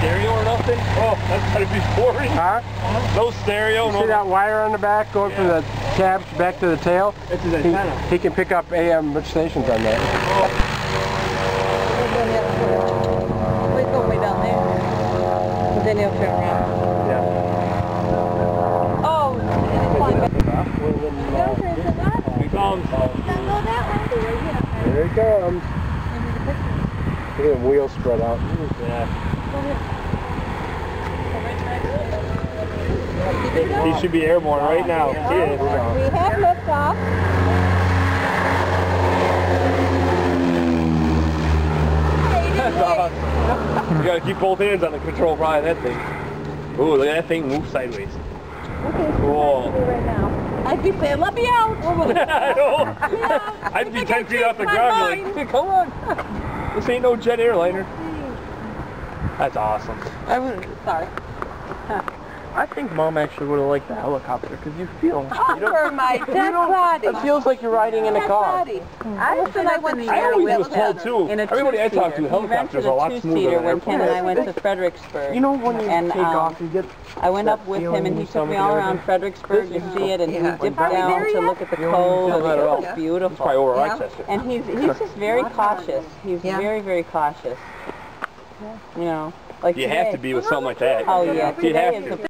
stereo or nothing? Oh, that's gotta be boring. Huh? No stereo, See that wire on the back going from the cab back to the tail? It's his antenna. He can pick up AM stations on that. We go way down there. And then he'll turn around. Yeah. Oh, it's flying back. Here he comes. Here he comes. Look at the wheels spread out. Yeah. He should be airborne right now. We have liftoff. You gotta keep both hands on the control rod of that thing. Ooh, look at that thing move sideways. Cool. Right now. I'd be saying, let me out. I know. I'd be 10 feet off the ground like, come on. This ain't no jet airliner. That's awesome. Sorry. I think Mom actually would have liked the helicopter because you feel. For my dead body. It feels like you're riding in a car. I always was told too. Everybody I talked to, helicopters are a lot smoother than when Ken and I went to Fredericksburg. You know when you take off, you get. I went up with him and he took me all around Fredericksburg to see it, and he dipped down to look at the cove. It was beautiful. Probably over Rochester. And he's just very cautious. He's very, very cautious. You know, like you have to be with something like that. Oh yeah, you have today is to.